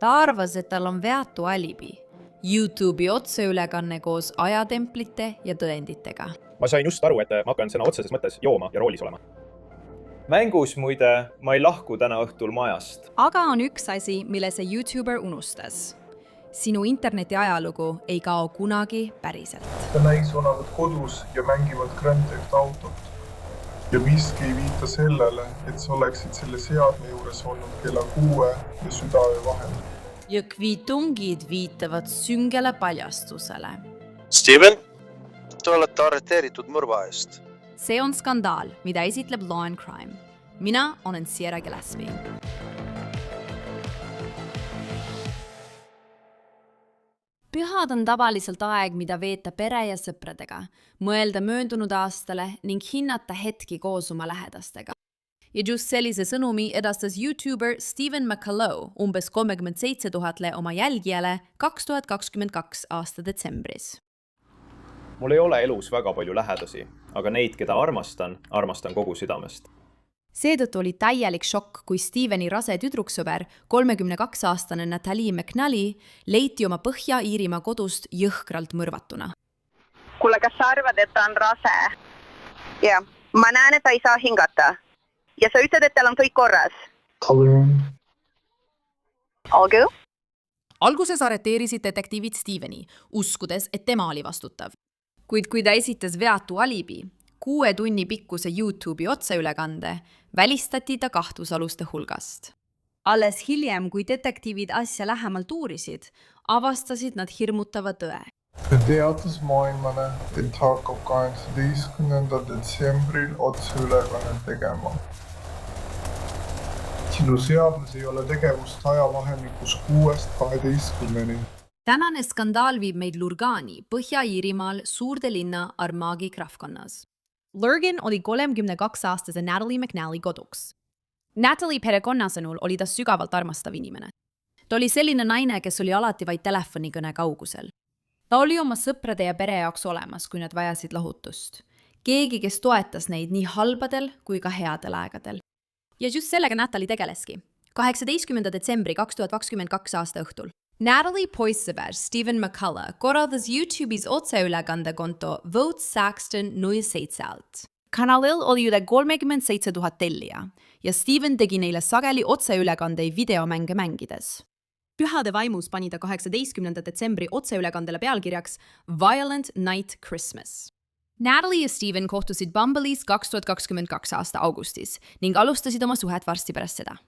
Ta arvas, et tal on veatu alibi. YouTube'i otseülekanne koos ajatemplite ja tõenditega. Ma sain just aru, et ma hakkan sõna otseses mõttes jooma ja roolis olema. Mängus muide, ma ei lahku täna õhtul majast. Aga on üks asi, mille see YouTuber unustas. Sinu interneti ajalugu ei kao kunagi päriselt. Ta näis olevat kodus ja mängivad Grand Theft Autot. Ja miski ei viita sellele, et sa oleksid selle seadme juures olnud kella 6 ja südaöö vahel. Ja kviitungid viitavad süngele paljastusele. Steven, te olete arreteeritud mõrva eest. See on skandaal, mida esitleb Law and Crime. Mina olen Sierra Gillespie. Pühad on tavaliselt aeg, mida veeta pere ja sõpradega, mõelda möödunud aastale ning hinnata hetki koos oma lähedastega. Ja just sellise sõnumi edastas YouTuber Stephen McCullough umbes 37 000 oma jälgijale 2022 aasta detsembris. Mul ei ole elus väga palju lähedasi, aga neid, keda armastan kogu südamest. Seetõttu oli täielik šokk, kui Steveni rase tüdruksõber, 32-aastane Natalie McNally, leiti oma Põhja-Iirimaa kodust jõhkralt mõrvatuna. Kuule, kas sa arvad, et ta on rase? Ja, ma näen, et ta ei saa hingata. Ja sa ütled, et tal on kõik korras? Olgu? Alguses arreteerisid detektiivid Steveni, uskudes, et tema oli vastutav. Kuid kui ta esitas veatu alibi, 6 tunni pikkuse YouTube'i otseülekande, välistati ta kahtlusaluste hulgast. Alles hiljem, kui detektiivid asja lähemalt uurisid, avastasid nad hirmutava tõe. Ta teatas maailmale, et hakkab 18. detsembril otseülekannet tegema. Sinu seadmes ei ole tegevust ajavahemikus 6-12. Tänane skandaal viib meid Lurgani, Põhja-Iirimaal suurde linna Armaghi krahvkonnas. Lurgan oli 32-aastase Natalie McNally koduks. Natalie perekonna sõnul oli ta sügavalt armastav inimene. Ta oli selline naine, kes oli alati vaid telefonikõne kaugusel. Ta oli oma sõprade ja pere jaoks olemas, kui nad vajasid lahutust. Keegi, kes toetas neid nii halbadel kui ka headel aegadel. Ja just sellega Natalie tegeleski. 18. detsembri 2022 aasta õhtul. Natalie poissõber Stephen McCullough korraldas YouTube'is otseülekandekonto Vote Saxton 07. Kanalil oli üle 37 000 tellija ja Stephen tegi neile sageli otseülekandei videomänge mängides. Pühade vaimus pani ta 18. detsembri otseülekandele pealkirjaks Violent Night Christmas. Natalie ja Stephen kohtusid Bumble'is 2022 aasta augustis ning alustasid oma suhet varsti pärast seda.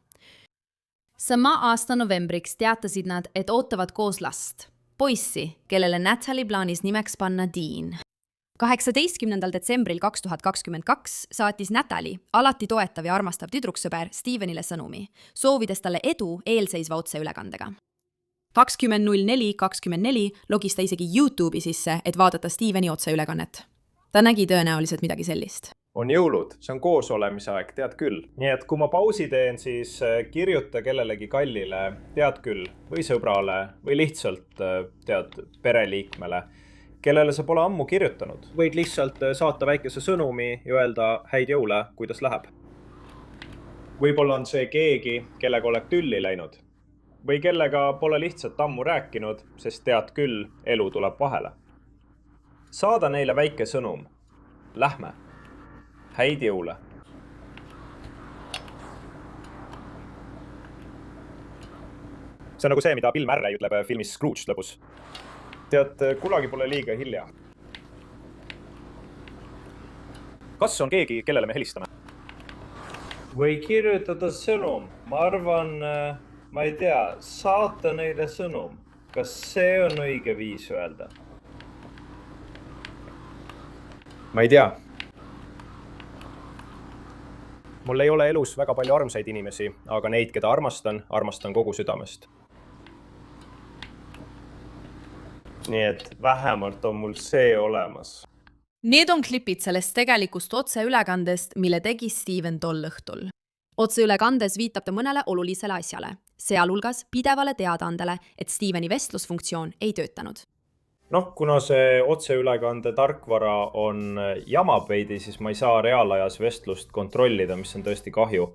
Sama aasta novembriks teatasid nad, et ootavad koos last, poissi, kellele Natalie plaanis nimeks panna Dean. 18. detsembril 2022 saatis Natalie, alati toetav ja armastav tüdruksõber Stevenile sõnumi, soovides talle edu eelseisva otseülekandega. 20.04.24 logis ta isegi YouTube'i sisse, et vaadata Steveni otseülekannet. Ta nägi tõenäoliselt midagi sellist. On jõulud, see on koosolemise aeg, tead küll. Nii et kui ma pausi teen, siis kirjuta kellelegi kallile, tead küll, või sõbrale, või lihtsalt tead pereliikmele, kellele sa pole ammu kirjutanud. Võid lihtsalt saata väikese sõnumi ja öelda häid jõule, kuidas läheb. Võib-olla on see keegi, kellega oled tülli läinud. Või kellega pole lihtsalt ammu rääkinud, sest tead küll, elu tuleb vahele. Saada neile väike sõnum. Lähme. Häid jõule. See on nagu see, mida Bill Murray ütleb filmis Scrooge lõpus. Tead, kunagi pole liiga hilja. Kas on keegi, kellele me helistame? Või kirjutada sõnum. Ma arvan, ma ei tea, saata neile sõnum. Kas see on õige viis öelda? Ma ei tea. Mul ei ole elus väga palju armsaid inimesi, aga neid, keda armastan kogu südamest. Nii et vähemalt on mul see olemas. Need on klipid sellest tegelikust otseülekandest, mille tegi Steven tol õhtul. Otseülekandes viitab ta mõnele olulisele asjale, sealhulgas pidevale teadaandele, et Steveni vestlusfunktsioon ei töötanud. Kuna see otseülekande tarkvara on jamab veidi, siis ma ei saa reaalajas vestlust kontrollida, mis on tõesti kahju.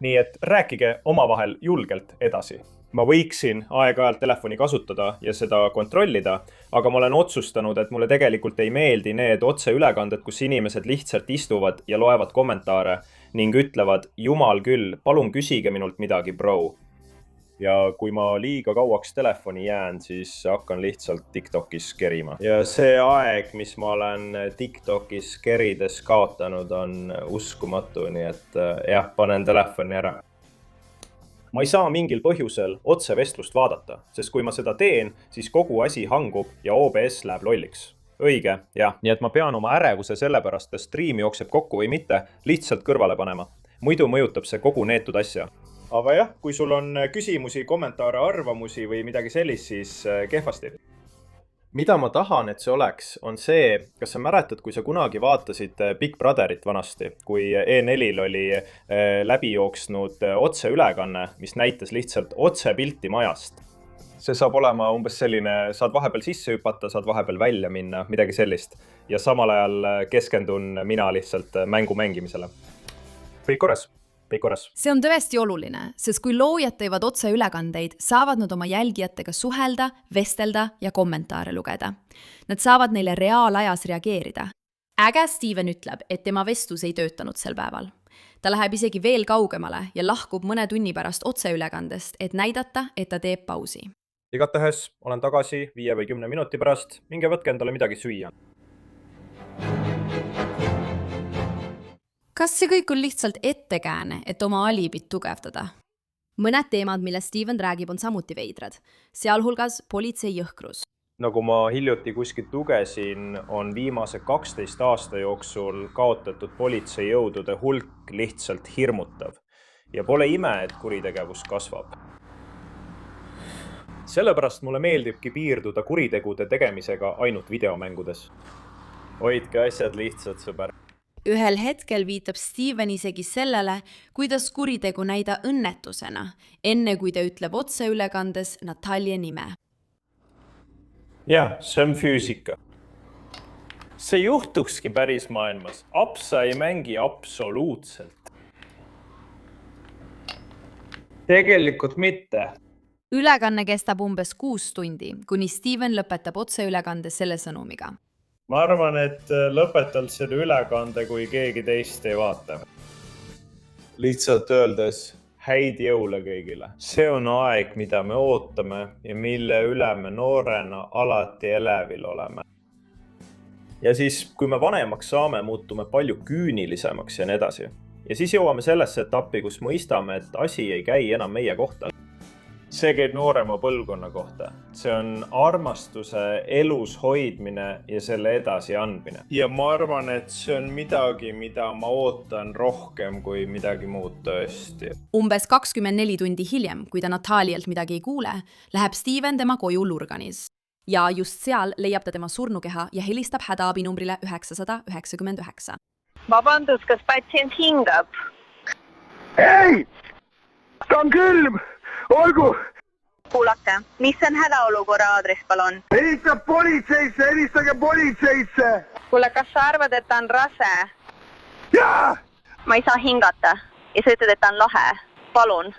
Nii et rääkige omavahel julgelt edasi. ma võiksin aeg-ajalt telefoni kasutada ja seda kontrollida, aga ma olen otsustanud, et mulle tegelikult ei meeldi need otseülekanded, kus inimesed lihtsalt istuvad ja loevad kommentaare ning ütlevad, jumal küll, palun küsige minult midagi, bro. Ja kui ma liiga kauaks telefoni jään, siis hakkan lihtsalt TikTokis kerima. Ja see aeg, mis ma olen TikTokis kerides kaotanud, on uskumatu, nii et jah, panen telefoni ära. Ma ei saa mingil põhjusel otsevestlust vaadata, sest kui ma seda teen, siis kogu asi hangub ja OBS läheb lolliks. Õige, jah. Nii et ma pean oma ärevuse sellepärast, kas stream jookseb kokku või mitte, lihtsalt kõrvale panema. Muidu mõjutab see kogu neetud asja. Aga jah, kui sul on küsimusi, kommentaare, arvamusi või midagi sellist, siis kehvasti. Mida ma tahan, et see oleks, on see, kas sa mäletad, kui sa kunagi vaatasid Big Brotherit vanasti, kui E4-l oli läbi jooksnud otseülekanne, mis näitas lihtsalt otsepilti majast. See saab olema umbes selline, saad vahepeal sisse hüpata, saad vahepeal välja minna, midagi sellist. Ja samal ajal keskendun mina lihtsalt mängu mängimisele. Kõik korras. See on tõesti oluline, sest kui loojad teevad otseülekandeid, saavad nad oma jälgijatega suhelda, vestelda ja kommentaare lugeda. Nad saavad neile reaalajas reageerida. Äge Steven ütleb, et tema vestlus ei töötanud sel päeval. Ta läheb isegi veel kaugemale ja lahkub mõne tunni pärast otseülekandest, et näidata, et ta teeb pausi. Igatahes olen tagasi 5 või 10 minuti pärast, minge võtke endale midagi süüa. Kas see kõik on lihtsalt ettekääne, et oma alibit tugevdada? Mõned teemad, mille Steven räägib, on samuti veidrad, sealhulgas politsei jõhkrus. Nagu ma hiljuti kuskilt lugesin, on viimase 12 aasta jooksul kaotatud politseijõudude hulk lihtsalt hirmutav. Ja pole ime, et kuritegevus kasvab. Sellepärast mulle meeldibki piirduda kuritegude tegemisega ainult videomängudes. Hoidke asjad lihtsad, sõber. Ühel hetkel viitab Steven isegi sellele, kuidas kuritegu näida õnnetusena, enne kui ta ütleb otseülekandes Natalja nime. Jah, see on füüsika. See juhtukski päris maailmas. Apsa ei mängi absoluutselt. Tegelikult mitte. Ülekanne kestab umbes 6 tundi, kuni Steven lõpetab otseülekande selle sõnumiga. Ma arvan, et lõpetan selle ülekande, kui keegi teist ei vaata. Lihtsalt öeldes häid jõule kõigile. See on aeg, mida me ootame ja mille üle me noorena alati elevil oleme. Ja siis, kui me vanemaks saame, muutume palju küünilisemaks ja nii edasi. Ja siis jõuame sellesse etappi, kus mõistame, et asi ei käi enam meie kohta. See käib noorema põlvkonna kohta. See on armastuse elus hoidmine ja selle edasi andmine. Ja ma arvan, et see on midagi, mida ma ootan rohkem kui midagi muud tõesti. Umbes 24 tundi hiljem, kui ta Natalialt midagi ei kuule, läheb Steven tema koju Lurganis. Ja just seal leiab ta tema surnukeha ja helistab hädaabinumbrile 999. Vabandus, kas patsient hingab? Ei! Ta on külm! Olgu! Kuulake, mis on hädaolukorra aadress, palun? Helistage politseisse! Kuule, kas sa arvad, et ta on rase? Jaa! Ma ei saa hingata ja sa ütled, et ta on lahe. Palun.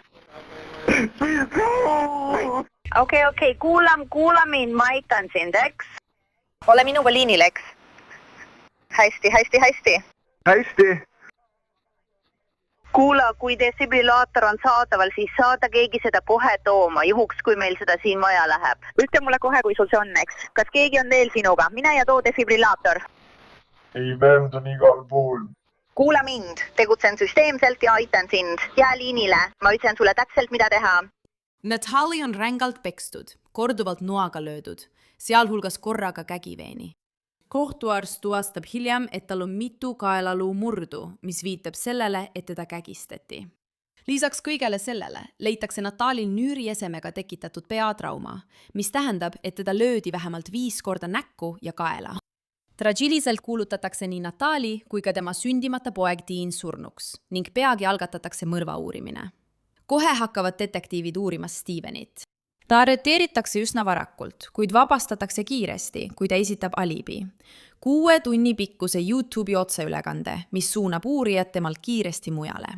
Okei, kuula mind, ma aitan sind, eks? Ole minuga liinil, eks? Hästi. Hästi. Kuula, kui defibrillaator on saadaval, siis saada keegi seda kohe tooma, juhuks kui meil seda siin vaja läheb. Ütle mulle kohe, kui sul see on, eks? Kas keegi on veel sinuga? Mine ja too defibrillaator. Ei, vend on igal pool. Kuula mind, tegutsen süsteemselt ja aitan sind. Jää liinile, ma ütlen sulle täpselt, mida teha. Natali on rängalt pekstud, korduvalt noaga löödud, sealhulgas korraga kägiveeni. Kohtuarst tuvastab hiljem, et tal on mitu kaelaluu murdu, mis viitab sellele, et teda kägistati. Lisaks kõigele sellele leitakse Natalil nüüriesemega tekitatud peatrauma, mis tähendab, et teda löödi vähemalt 5 korda näkku ja kaela. Tragiliselt kuulutatakse nii Natali kui ka tema sündimata poeg Dean surnuks ning peagi algatatakse mõrva uurimine. Kohe hakkavad detektiivid uurimas Stevenit. Ta arreteeritakse üsna varakult, kuid vabastatakse kiiresti, kui ta esitab alibi. 6 tunni pikkuse YouTube'i otseülekande, mis suunab uurijad temalt kiiresti mujale.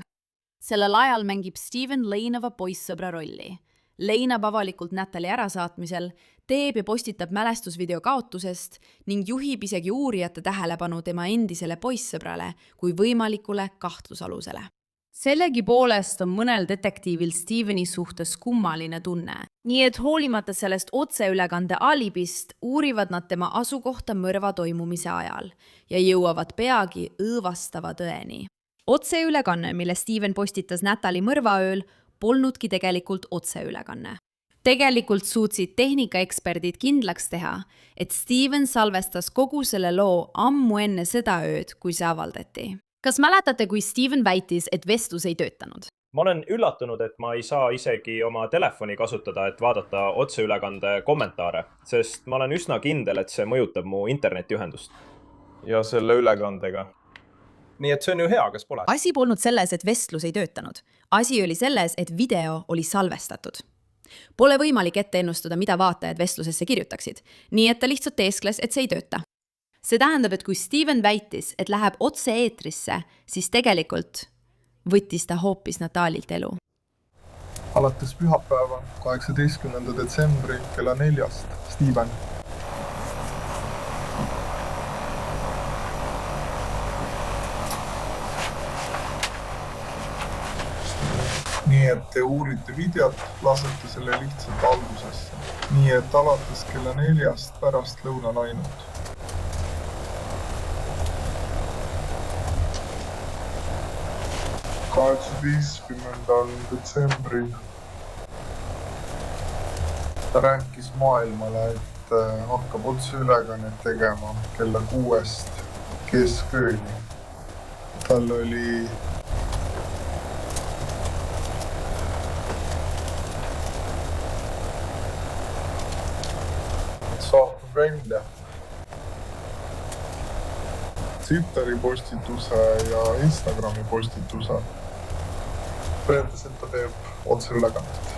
Sellel ajal mängib Steven Leinova poissõbra rolli. leinab avalikult Natali ärasaatmisel, teeb ja postitab mälestusvideo kaotusest ning juhib isegi uurijate tähelepanu tema endisele poissõbrale kui võimalikule kahtlusalusele. Sellegipoolest on mõnel detektiivil Steveni suhtes kummaline tunne. Nii et hoolimata sellest otseülekande alibist uurivad nad tema asukohta mõrva toimumise ajal ja jõuavad peagi õõvastava tõeni. Otseülekanne, mille Steven postitas Natali mõrvaööl, polnudki tegelikult otseülekanne. Tegelikult suutsid tehnikaeksperdid kindlaks teha, et Steven salvestas kogu selle loo ammu enne seda ööd, kui see avaldati. Kas mäletate, kui Steven väitis, et vestlus ei töötanud? ma olen üllatunud, et ma ei saa isegi oma telefoni kasutada, et vaadata otseülekande kommentaare, sest ma olen üsna kindel, et see mõjutab mu internetiühendust. Ja selle ülekandega. Nii et see on ju hea, kas pole? Asi polnud selles, et vestlus ei töötanud. Asi oli selles, et video oli salvestatud. Pole võimalik ette ennustada, mida vaatajad vestlusesse kirjutaksid, nii et ta lihtsalt teeskles, et see ei tööta. See tähendab, et kui Steven väitis, et läheb otse eetrisse, siis tegelikult võttis ta hoopis Natalilt elu. Alates pühapäeva 18. detsembri kella 4. Steven. Nii et te uurite videot, lasete selle lihtsalt algusesse. Nii et alates kella 4 pärast lõunal ainult. 18. detsembril ta rääkis maailmale, et hakkab otseülekannet tegema kella 6 keskööni. Tal oli saatnud välja Twitteri postituse ja Instagrami postituse. Pöördes, et ta teeb otseülekannet.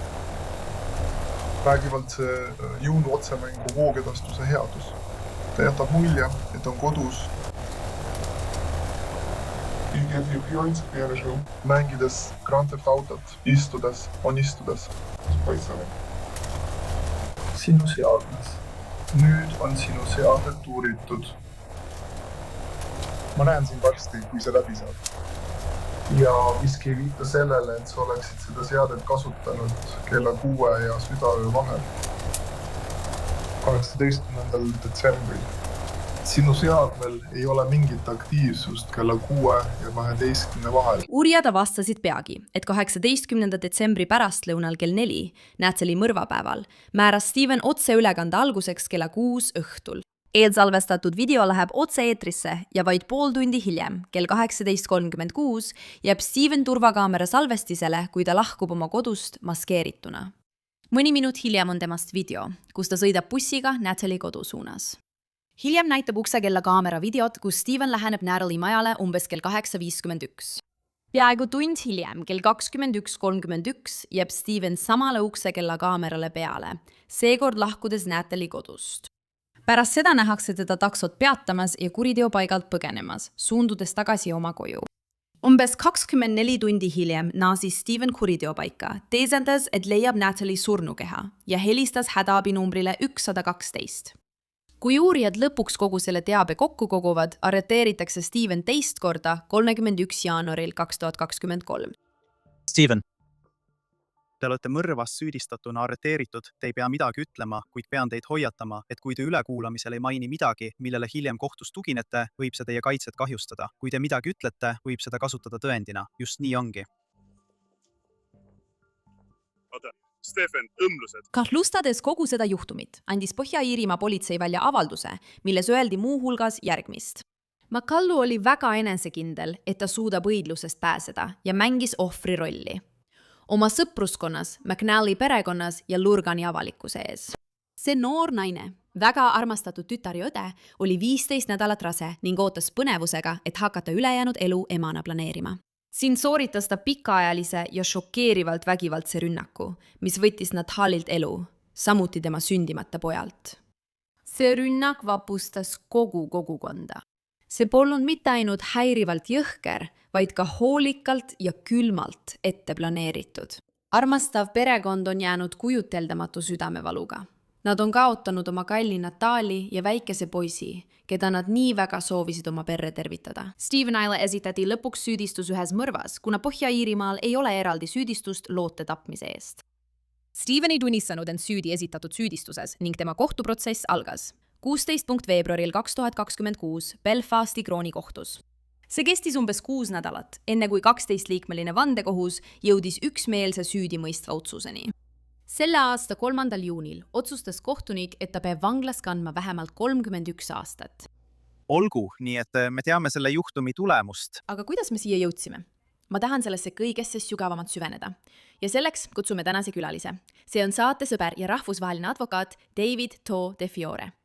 Räägivalt see jõulu otsemängu voogedastuse headus. Ta jätab mulje, et on kodus. Mängides Grand Theft Autot, istudes, Sinu seadmes. Nüüd on sinu seadet uuritud. Ma näen sind varsti, kui see läbi saab. Ja miski ei viita sellele, et sa oleksid seda seadet kasutanud kella 6 ja südaöö vahel. 18. detsembril. Sinu seadmel ei ole mingit aktiivsust kella 6 ja 12 vahel. Uurijad avastasid peagi, et 18. detsembri pärastlõunal kell 4, Natali mõrvapäeval, määras Steven otseülekande alguseks kella 6 õhtul. Eelsalvestatud video läheb otse eetrisse ja vaid pool tundi hiljem, kell 18.36, jääb Steven turvakaamera salvestisele, kui ta lahkub oma kodust maskeerituna. Mõni minut hiljem on temast video, kus ta sõidab bussiga Natali kodu suunas. Hiljem näitab uksekella kaamera videot, kus Steven läheneb Natali majale umbes kell 8.51. Peaaegu tund hiljem, kell 21.31, jääb Steven samale uksekella kaamerale peale, seekord lahkudes Natali kodust. Pärast seda nähakse teda taksot peatamas ja kuriteopaigalt põgenemas, suundudes tagasi oma koju. Umbes 24 tundi hiljem naasis Steven kuriteopaika, teesendas, et leiab Natali surnukeha ja helistas hädaabinumbrile 112. Kui uurijad lõpuks kogu selle teabe kokku koguvad, arreteeritakse Steven teist korda 31. jaanuaril 2023. Steven. Te olete mõrvas süüdistatuna arreteeritud, te ei pea midagi ütlema, kuid pean teid hoiatama, et kui te ülekuulamisel ei maini midagi, millele hiljem kohtus tuginete, võib see teie kaitset kahjustada. Kui te midagi ütlete, võib seda kasutada tõendina. Just nii ongi. Oota, Stefan, õmlused. Kahtlustades kogu seda juhtumit, andis Põhja-Iirimaa politsei välja avalduse, milles öeldi muu hulgas järgmist. McCullough oli väga enesekindel, et ta suudab õiglusest pääseda ja mängis ohvri rolli. Oma sõpruskonnas, McNally perekonnas ja Lurgani avalikkuse ees. See noor naine, väga armastatud tütar ja õde, oli 15 nädalat rase ning ootas põnevusega, et hakata ülejäänud elu emana planeerima. Siin sooritas ta pikaajalise ja šokeerivalt vägivaldse rünnaku, mis võttis Natalilt elu, samuti tema sündimata pojalt. See rünnak vapustas kogu kogukonda. See polnud mitte ainult häirivalt jõhker, vaid ka hoolikalt ja külmalt ette planeeritud. Armastav perekond on jäänud kujuteldamatu südamevaluga. Nad on kaotanud oma kalli Natali ja väikese poisi, keda nad nii väga soovisid oma perre tervitada. Stevenile esitati lõpuks süüdistus ühes mõrvas, kuna Põhja-Iirimaal ei ole eraldi süüdistust loote tapmise eest. Steven ei tunnistanud end süüdi esitatud süüdistuses ning tema kohtuprotsess algas 16. veebruaril 2026 Belfasti kroonikohtus. See kestis umbes 6 nädalat, enne kui 12-liikmeline vandekohus jõudis üksmeelse süüdimõistva otsuseni. Selle aasta 3. juunil otsustas kohtunik, et ta peab vanglas kandma vähemalt 31 aastat. Olgu, nii et me teame selle juhtumi tulemust. Aga kuidas me siia jõudsime? Ma tahan sellesse kõigesse sügavamalt süveneda. Ja selleks kutsume tänase külalise. See on saatesõber ja rahvusvaheline advokaat David To De Fiore.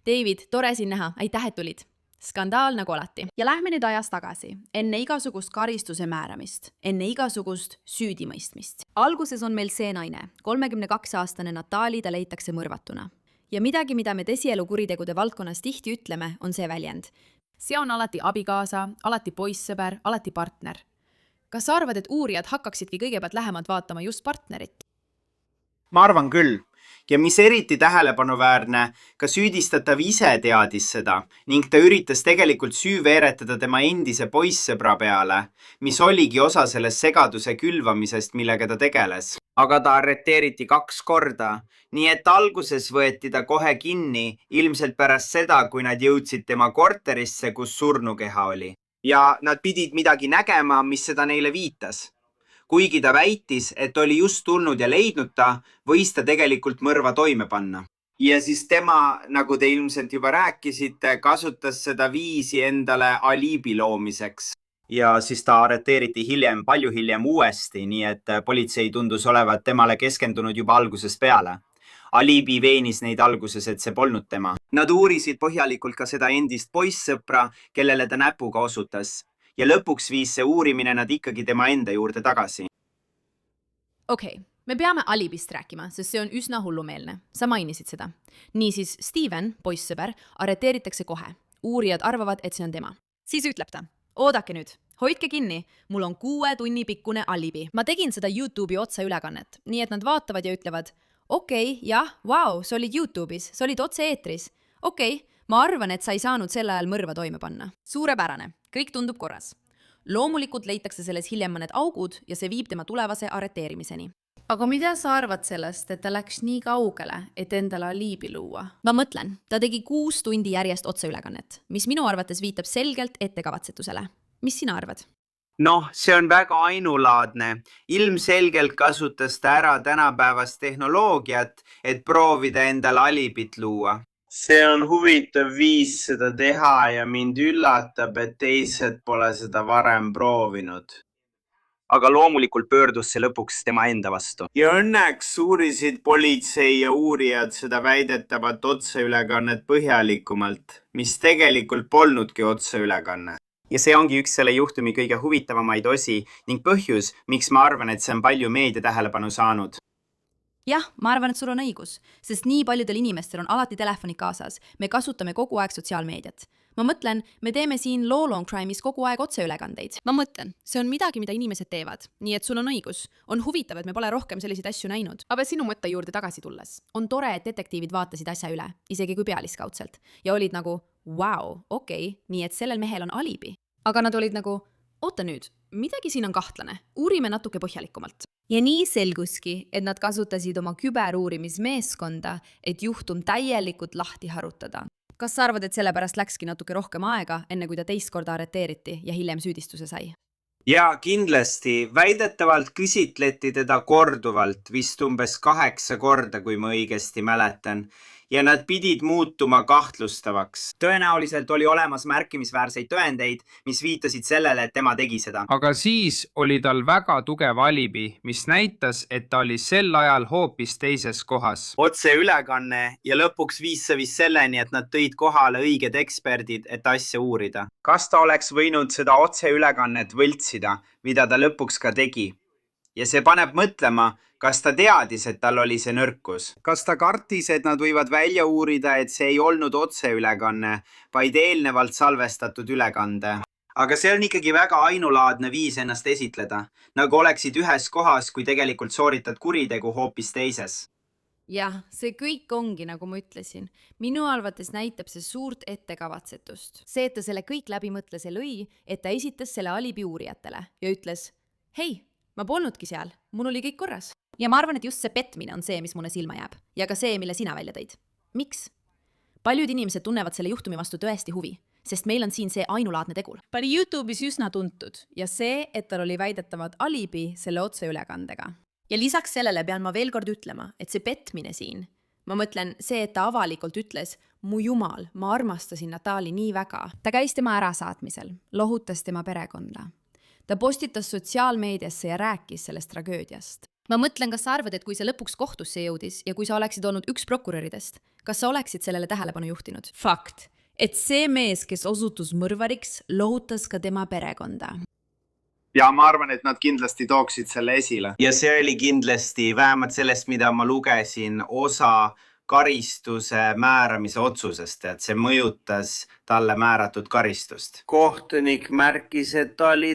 David, tore siin näha, aitäh, et tulid. Skandaal nagu alati. Ja lähme nüüd ajas tagasi, enne igasugust karistuse määramist, enne igasugust süüdimõistmist. Alguses on meil see naine, 32-aastane Natali, ta leitakse mõrvatuna. Ja midagi, mida me tesielu kuritegude valdkonnas tihti ütleme, on see väljend. See on alati abikaasa, alati poissõber, alati partner. Kas sa arvad, et uurijad hakkaksidki kõigepealt lähemalt vaatama just partnerit? Ma arvan küll. Ja mis eriti tähelepanuväärne, ka süüdistatav ise teadis seda ning ta üritas tegelikult süü veeretada tema endise poissõbra peale, mis oligi osa sellest segaduse külvamisest, millega ta tegeles. Aga ta arreteeriti 2 korda, nii et alguses võeti ta kohe kinni, ilmselt pärast seda, kui nad jõudsid tema korterisse, kus surnukeha oli. Ja nad pidid midagi nägema, mis seda neile viitas. Kuigi ta väitis, et oli just tulnud ja leidnud ta, võis ta tegelikult mõrva toime panna. Ja siis tema, nagu te ilmselt juba rääkisite, kasutas seda viisi endale aliibi loomiseks. Ja siis ta arreteeriti palju hiljem uuesti, nii et politsei tundus olevat temale keskendunud juba algusest peale. Aliibi veenis neid alguses, et see polnud tema. Nad uurisid põhjalikult ka seda endist poissõpra, kellele ta näpuga osutas. Ja lõpuks viis see uurimine nad ikkagi tema enda juurde tagasi. Okei, me peame alibist rääkima, sest see on üsna hullumeelne. Sa mainisid seda. Niisiis, Steven, poissõber, arreteeritakse kohe. Uurijad arvavad, et see on tema. Siis ütleb ta. Oodake nüüd. Hoidke kinni. Mul on 6 tunni pikkune alibi. Ma tegin seda YouTube'i otseülekannet, nii et nad vaatavad ja ütlevad, okei, jah, vau, sa olid YouTube'is, sa olid otse-eetris. Okei, ma arvan, et sa ei saanud sel ajal mõrva toime panna. Suurepärane. Kõik tundub korras. Loomulikult leitakse selles hiljem mõned augud ja see viib tema tulevase arreteerimiseni. Aga mida sa arvad sellest, et ta läks nii kaugele, et endale aliibi luua? Ma mõtlen, ta tegi 6 tundi järjest otseülekannet, mis minu arvates viitab selgelt ettekavatsetusele. Mis sina arvad? Noh, see on väga ainulaadne. Ilmselgelt kasutas ta ära tänapäevast tehnoloogiat, et proovida endale alibit luua. See on huvitav viis seda teha ja mind üllatab, et teised pole seda varem proovinud. Aga loomulikult pöördus see lõpuks tema enda vastu. Ja õnneks uurisid politsei ja uurijad seda väidetavat otseülekannet põhjalikumalt, mis tegelikult polnudki otseülekanne. Ja see ongi üks selle juhtumi kõige huvitavamaid osi ning põhjus, miks ma arvan, et see on palju meedia tähelepanu saanud. Jah, ma arvan, et sul on õigus, sest nii paljudel inimestel on alati telefonid kaasas. Me kasutame kogu aeg sotsiaalmeediat. Ma mõtlen, me teeme siin Law Long Crime'is kogu aeg otseülekandeid. Ma mõtlen, see on midagi, mida inimesed teevad. Nii et sul on õigus. On huvitav, et me pole rohkem selliseid asju näinud. Aga sinu mõtte juurde tagasi tulles. On tore, et detektiivid vaatasid asja üle, isegi kui pealiskaudselt. Ja olid nagu, wow, okei, nii et sellel mehel on alibi. Aga nad olid nagu, oota nüüd, midagi siin on kahtlane. Uurime natuke põhjalikumalt. Ja nii selguski, et nad kasutasid oma küberuurimismeeskonda, et juhtum täielikult lahti harutada. Kas sa arvad, et sellepärast läkski natuke rohkem aega, enne kui ta teist korda arreteeriti ja hiljem süüdistuse sai? Ja kindlasti. Väidetavalt küsitleti teda korduvalt, vist umbes 8 korda, kui ma õigesti mäletan. Ja nad pidid muutuma kahtlustavaks. Tõenäoliselt oli olemas märkimisväärseid tõendeid, mis viitasid sellele, et tema tegi seda. Aga siis oli tal väga tugev alibi, mis näitas, et ta oli sel ajal hoopis teises kohas. Otseülekanne ja lõpuks viis see vist selleni, et nad tõid kohale õiged eksperdid, et asja uurida. Kas ta oleks võinud seda otseülekannet võltsida, mida ta lõpuks ka tegi? Ja see paneb mõtlema, kas ta teadis, et tal oli see nõrkus? Kas ta kartis, et nad võivad välja uurida, et see ei olnud otseülekanne, vaid eelnevalt salvestatud ülekande? aga see on ikkagi väga ainulaadne viis ennast esitleda, nagu oleksid ühes kohas, kui tegelikult sooritad kuritegu hoopis teises. Jah, see kõik ongi, nagu ma ütlesin. Minu arvates näitab see suurt ettekavatsetust. See, et ta selle kõik läbi mõtles ja lõi, et ta esitas selle alibi uurijatele ja ütles, hei, ma polnudki seal, mul oli kõik korras. Ja ma arvan, et just see petmine on see, mis mulle silma jääb. Ja ka see, mille sina välja tõid. Miks? Paljud inimesed tunnevad selle juhtumi vastu tõesti huvi, sest meil on siin see ainulaadne tegul. Pani YouTube'is üsna tuntud ja see, et tal oli väidetavad alibi selle otseülekandega. Ja lisaks sellele pean ma veel kord ütlema, et see petmine siin, ma mõtlen see, et ta avalikult ütles, mu jumal, ma armastasin Natali nii väga. Ta käis tema ärasaatmisel, lohutas tema perekonda. Ta postitas sotsiaalmeediasse ja rääkis sellest tragöödiast. Ma mõtlen, kas sa arvad, et kui see lõpuks kohtusse jõudis ja kui sa oleksid olnud üks prokuröridest, kas sa oleksid sellele tähelepanu juhtinud? Fakt, et see mees, kes osutus mõrvariks, lohutas ka tema perekonda. Ja ma arvan, et nad kindlasti tooksid selle esile. Ja see oli kindlasti vähemalt sellest, mida ma lugesin, osa karistuse määramise otsusest, et see mõjutas talle määratud karistust. Kohtunik märkis, et ta oli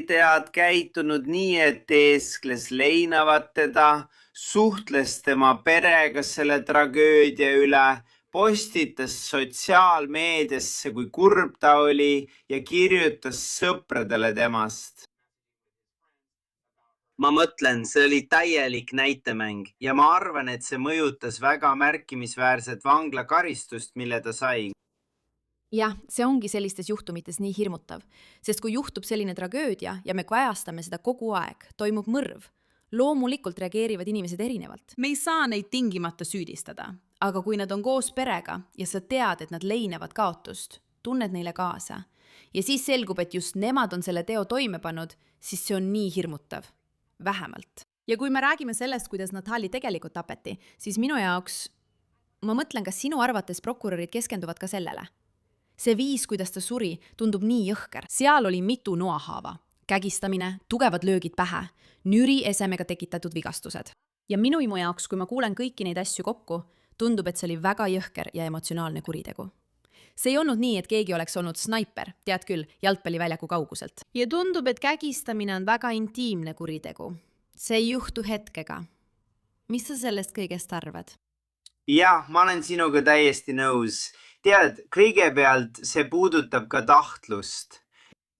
käitunud nii, et teeskles leinavat teda, suhtles tema perega selle tragöödia üle, postitas sotsiaalmeediasse, kui kurb ta oli ja kirjutas sõpradele temast. Ma mõtlen, see oli täielik näitemäng ja ma arvan, et see mõjutas väga märkimisväärset vanglakaristust, mille ta sai. Jah, see ongi sellistes juhtumites nii hirmutav, sest kui juhtub selline tragöödia ja me kajastame seda kogu aeg, toimub mõrv, loomulikult reageerivad inimesed erinevalt. Me ei saa neid tingimata süüdistada, aga kui nad on koos perega ja sa tead, et nad leinevad kaotust, tunned neile kaasa ja siis selgub, et just nemad on selle teo toime pannud, siis see on nii hirmutav. Vähemalt. Ja kui me räägime sellest, kuidas Natali tegelikult tapeti, siis minu jaoks, ma mõtlen, kas sinu arvates prokurörid keskenduvad ka sellele. See viis, kuidas ta suri, tundub nii jõhker. Seal oli mitu noahaava, kägistamine, tugevad löögid pähe, nüri esemega tekitatud vigastused. Ja minu imu jaoks, kui ma kuulen kõiki neid asju kokku, tundub, et see oli väga jõhker ja emotsionaalne kuritegu. See ei olnud nii, et keegi oleks olnud snaiper, tead küll, jalgpalliväljaku kauguselt. Ja tundub, et kägistamine on väga intiimne kuritegu. See ei juhtu hetkega. Mis sa sellest kõigest arvad? Jah, ma olen sinuga täiesti nõus. Tead, kõigepealt see puudutab ka tahtlust.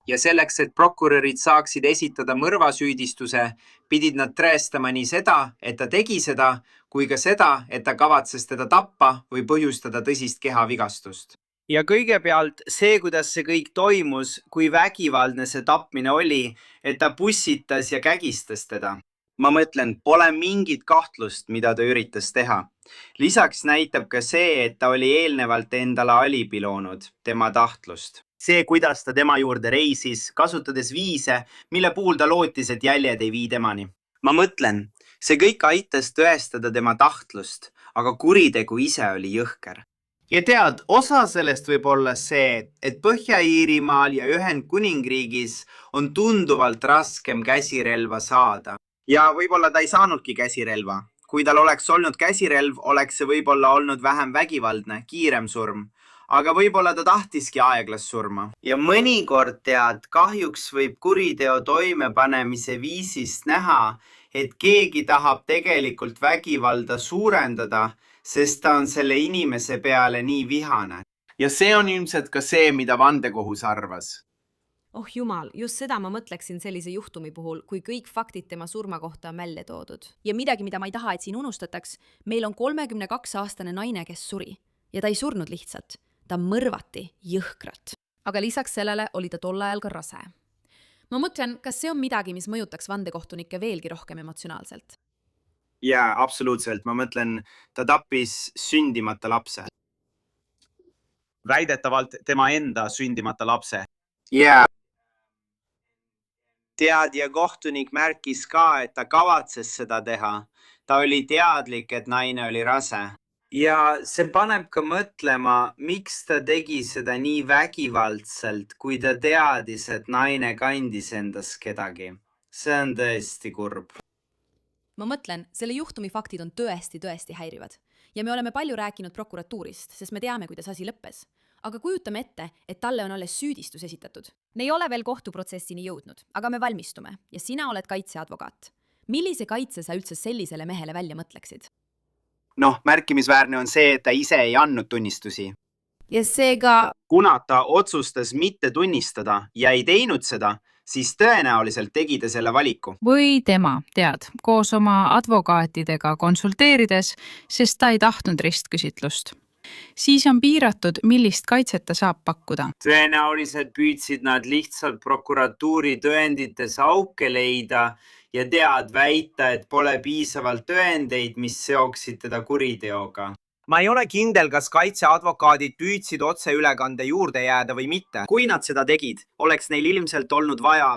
Ja selleks, et prokurörid saaksid esitada mõrvasüüdistuse, pidid nad tõestama nii seda, et ta tegi seda, kui ka seda, et ta kavatses teda tappa või põhjustada tõsist kehavigastust. Ja kõigepealt see, kuidas see kõik toimus, kui vägivaldne see tapmine oli, et ta pussitas ja kägistas teda. Ma mõtlen, pole mingit kahtlust, mida ta üritas teha. Lisaks näitab ka see, et ta oli eelnevalt endale alibi loonud, tema tahtlust. See, kuidas ta tema juurde reisis, kasutades viise, mille puhul ta lootis, et jäljed ei vii temani. Ma mõtlen, see kõik aitas tõestada tema tahtlust, aga kuritegu ise oli jõhker. Ja tead, osa sellest võib olla see, et Põhja-Iirimaal ja Ühendkuningriigis on tunduvalt raskem käsirelva saada. Ja võib-olla ta ei saanudki käsirelva. Kui tal oleks olnud käsirelv, oleks see võib-olla olnud vähem vägivaldne, kiirem surm. Aga võib-olla ta tahtiski aeglas surma. Ja mõnikord tead, kahjuks võib kuriteo toimepanemise viisist näha, et keegi tahab tegelikult vägivalda suurendada, sest ta on selle inimese peale nii vihane. Ja see on ilmselt ka see, mida vandekohus arvas. Oh jumal, just seda ma mõtleksin sellise juhtumi puhul, kui kõik faktid tema surma kohta on välja toodud. Ja midagi, mida ma ei taha, et siin unustataks, meil on 32-aastane naine, kes suri. Ja ta ei surnud lihtsalt. Ta mõrvati jõhkrat. Aga lisaks sellele oli ta tol ajal ka rase. Ma mõtlen, kas see on midagi, mis mõjutaks vandekohtunikke veelgi rohkem emotsionaalselt? Jaa, absoluutselt. Ma mõtlen, ta tappis sündimata lapse. Väidetavalt tema enda sündimata lapse. Jaa. Tead, ja kohtunik märkis ka, et ta kavatses seda teha. Ta oli teadlik, et naine oli rase. Ja see paneb ka mõtlema, miks ta tegi seda nii vägivaldselt, kui ta teadis, et naine kandis endas kedagi. See on tõesti kurb. Ma mõtlen, selle juhtumi faktid on tõesti häirivad. Ja me oleme palju rääkinud prokuratuurist, sest me teame, kuidas asi lõppes. aga kujutame ette, et talle on alles süüdistus esitatud. Me ei ole veel kohtuprotsessini jõudnud, aga me valmistume ja sina oled kaitseadvokaat. Millise kaitse sa üldse sellisele mehele välja mõtleksid? Noh, märkimisväärne on see, et ta ise ei andnud tunnistusi. Ja seega... Kuna ta otsustas mitte tunnistada ja ei teinud seda, siis tõenäoliselt tegi ta selle valiku. Või tema, tead, koos oma advokaatidega konsulteerides, sest ta ei tahtnud ristküsitlust. Siis on piiratud, millist kaitset ta saab pakkuda. Tõenäoliselt püüdsid nad lihtsalt prokuratuuri tõendites auke leida ja tead väita, et pole piisavalt tõendeid, mis seoksid teda kuriteoga. Ma ei ole kindel, kas kaitseadvokaadid püüdsid otseülekande juurde jääda või mitte. Kui nad seda tegid, oleks neil ilmselt olnud vaja,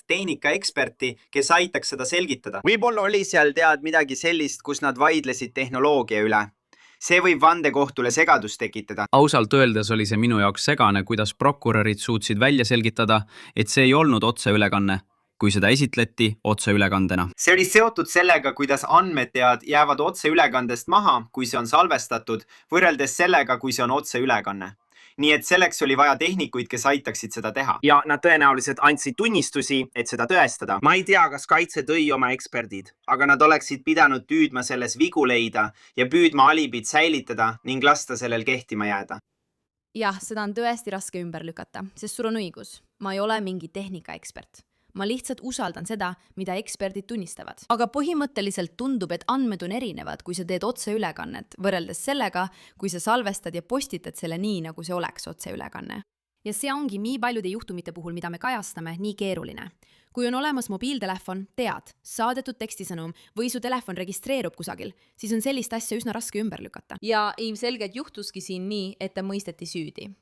tehnikaeksperti, kes aitaks seda selgitada. Võib-olla oli seal midagi sellist, kus nad vaidlesid tehnoloogia üle. See võib vandekohtule segadust tekitada. Ausalt öeldes oli see minu jaoks segane, kuidas prokurörid suutsid välja selgitada, et see ei olnud otseülekanne, kui seda esitleti otseülekandena. See oli seotud sellega, kuidas andmetead jäävad otseülekandest maha, kui see on salvestatud, võrreldes sellega, kui see on otseülekanne. Nii et selleks oli vaja tehnikuid, kes aitaksid seda teha. Ja nad tõenäoliselt andsid tunnistusi, et seda tõestada. Ma ei tea, kas kaitse tõi oma eksperdid, aga nad oleksid pidanud püüdma selles vigu leida ja püüdma alibid säilitada ning lasta sellel kehtima jääda. Jah, seda on tõesti raske ümber lükata, sest sul on õigus. Ma ei ole mingi tehnikaekspert. Ma lihtsalt usaldan seda, mida eksperdid tunnistavad. Aga põhimõtteliselt tundub, et andmed on erinevad, kui sa teed otseülekannet, võrreldes sellega, kui sa salvestad ja postitad selle nii, nagu see oleks otseülekanne. Ja see ongi nii paljude juhtumite puhul, mida me kajastame, nii keeruline. Kui on olemas mobiiltelefon, tead, saadetud tekstisõnum või su telefon registreerub kusagil, siis on sellist asja üsna raske ümber lükata. Ja ilmselgelt juhtuski siin nii, et ta mõisteti süüdi.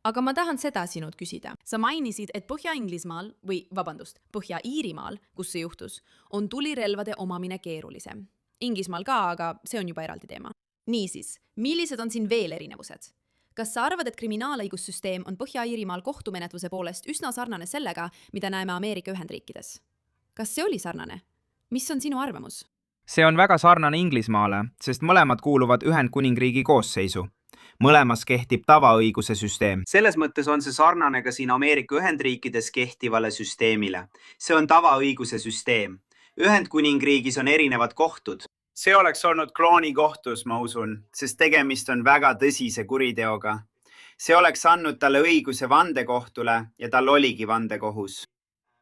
Aga ma tahan seda sinult küsida. Sa mainisid, et Põhja-Inglismaal Põhja-Iirimaal, kus see juhtus, on tulirelvade omamine keerulisem. Inglismaal ka, aga see on juba eraldi teema. Niisiis, millised on siin veel erinevused? Kas sa arvad, et kriminaalõigussüsteem on Põhja-Iirimaal kohtumenetluse poolest üsna sarnane sellega, mida näeme Ameerika Ühendriikides? Kas see oli sarnane? Mis on sinu arvamus? See on väga sarnane Inglismaale, sest mõlemad kuuluvad Ühendkuningriigi koosseisu. Mõlemas kehtib tavaõiguse süsteem. Selles mõttes on see sarnane ka siin Ameerika Ühendriikides kehtivale süsteemile. See on tavaõiguse süsteem. Ühendkuningriigis on erinevad kohtud. See oleks olnud klooni kohtus, ma usun, sest tegemist on väga tõsise kuriteoga. See oleks andnud talle õiguse vandekohtule ja tal oligi vandekohus.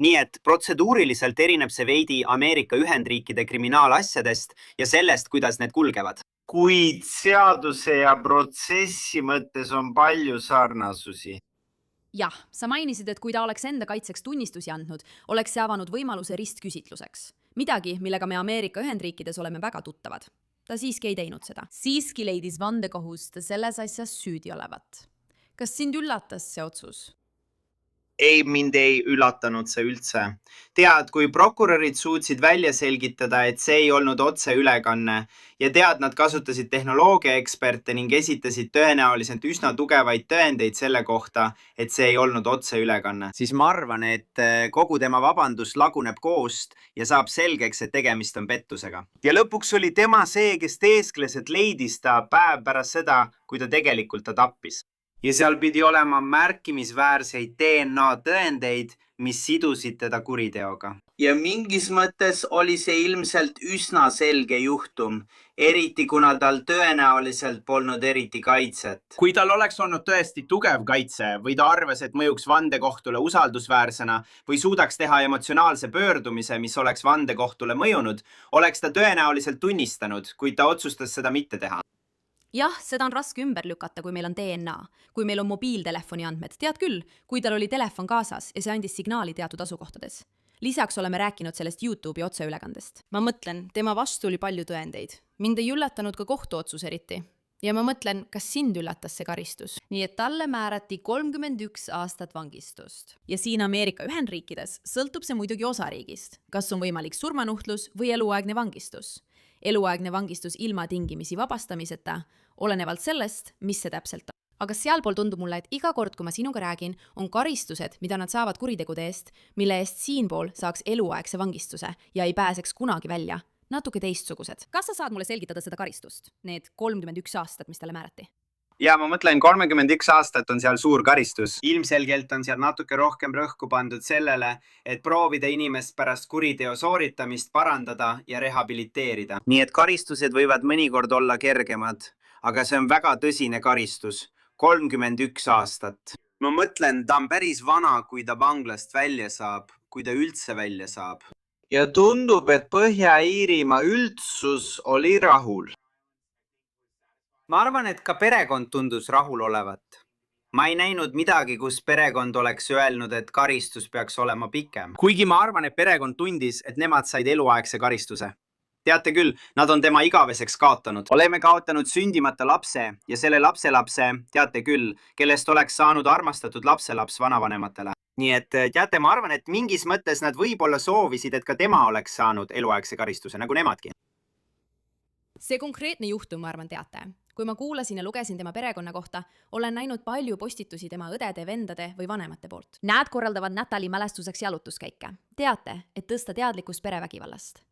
Nii et protseduuriliselt erineb see veidi Ameerika Ühendriikide kriminaalasjadest ja sellest, kuidas need kulgevad. Kuid seaduse ja protsessi mõttes on palju sarnasusi. Jah, sa mainisid, et kui ta oleks enda kaitseks tunnistusi andnud, oleks see avanud võimaluse ristküsitluseks. Midagi, millega me Ameerika Ühendriikides oleme väga tuttavad. Ta siiski ei teinud seda. Siiski leidis vandekohus ta selles asjas süüdi olevat. Kas sind üllatas see otsus? Ei, mind ei üllatanud see üldse. Tead, kui prokurörid suutsid välja selgitada, et see ei olnud otseülekanne ja tead, nad kasutasid tehnoloogiaeksperte ning esitasid tõenäoliselt üsna tugevaid tõendeid selle kohta, et see ei olnud otseülekanne, siis ma arvan, et kogu tema vabandus laguneb koost ja saab selgeks, et tegemist on pettusega. Ja lõpuks oli tema see, kes teeskles, et leidis ta päev pärast seda, kui ta tegelikult ta tappis. Ja seal pidi olema märkimisväärseid DNA tõendeid, mis sidusid teda kuriteoga. Ja mingis mõttes oli see ilmselt üsna selge juhtum, eriti kuna tal tõenäoliselt polnud eriti kaitset. Kui tal oleks olnud tõesti tugev kaitse või ta arvas, et mõjuks vandekohtule usaldusväärsena või suudaks teha emotsionaalse pöördumise, mis oleks vandekohtule mõjunud, oleks ta tõenäoliselt tunnistanud, kuid ta otsustas seda mitte teha. Jah, seda on raske ümber lükata, kui meil on DNA, kui meil on mobiiltelefoni andmed. Tead küll, kui tal oli telefon kaasas ja see andis signaali teatud asukohtades. Lisaks oleme rääkinud sellest YouTube'i otseülekandest. Ma mõtlen, tema vastu oli palju tõendeid. Mind ei üllatanud ka kohtuotsus eriti. Ja ma mõtlen, kas sind üllatas see karistus. Nii et talle määrati 31 aastat vangistust. Ja siin Ameerika Ühendriikides sõltub see muidugi osariigist. Kas on võimalik surmanuhtlus või eluaegne vangistus? Eluaegne vangistus ilma tingimisi vabastamiseta, olenevalt sellest, mis see täpselt on. Aga sealpool tundub mulle, et iga kord, kui ma sinuga räägin, on karistused, mida nad saavad kuritegude eest, mille eest siinpool saaks eluaegse vangistuse ja ei pääseks kunagi välja, natuke teistsugused. Kas sa saad mulle selgitada seda karistust, need 31 aastat, mis talle määrati? ja ma mõtlen, 31 aastat on seal suur karistus. Ilmselgelt on seal natuke rohkem rõhku pandud sellele, et proovida inimest pärast kuriteo sooritamist parandada ja rehabiliteerida. Nii et karistused võivad mõnikord olla kergemad, aga see on väga tõsine karistus. 31 aastat. Ma mõtlen, ta on päris vana, kui ta vanglast välja saab, kui ta üldse välja saab. Ja tundub, et Põhja-Iirimaa üldsus oli rahul. Ma arvan, et ka perekond tundus rahul olevat. Ma ei näinud midagi, kus perekond oleks öelnud, et karistus peaks olema pikem. Kuigi ma arvan, et perekond tundis, et nemad said eluaegse karistuse. Teate küll, nad on tema igaveseks kaotanud. Oleme kaotanud sündimata lapse ja selle lapselapse, teate küll, kellest oleks saanud armastatud lapselaps vanavanematele. Nii et teate, ma arvan, et mingis mõttes nad võib-olla soovisid, et ka tema oleks saanud eluaegse karistuse, nagu nemadki. See konkreetne juhtum, ma arvan, teate. Kui ma kuulasin ja lugesin tema perekonna kohta, olen näinud palju postitusi tema õdede, vendade või vanemate poolt. Nad korraldavad Natali mälestuseks jalutuskäike. Teate, et tõsta teadlikkust perevägivallast.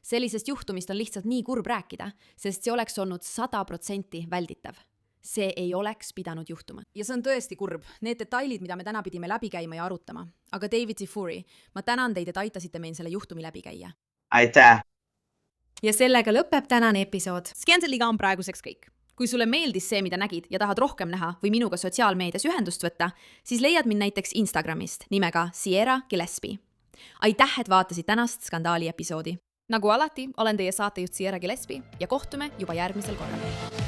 Sellisest juhtumist on lihtsalt nii kurb rääkida, sest see oleks olnud 100% välditav. See ei oleks pidanud juhtuma. Ja see on tõesti kurb. Need detailid, mida me täna pidime läbi käima ja arutama. Aga David Sifuri, ma tänan teid, et aitasite meil selle juhtumi läbi käia. Aitäh! Ja sellega lõpeb tänane episood. Scandaliga on praeguseks kõik. Kui sulle meeldis see, mida nägid ja tahad rohkem näha või minuga sotsiaalmeedias ühendust võtta, siis leiad mind näiteks Instagramist nimega Sierra Gillespie. Aitäh, et vaatasid tänast Skandaali episoodi. Nagu alati, olen teie saatejuht Sierra Gillespie ja kohtume juba järgmisel korral.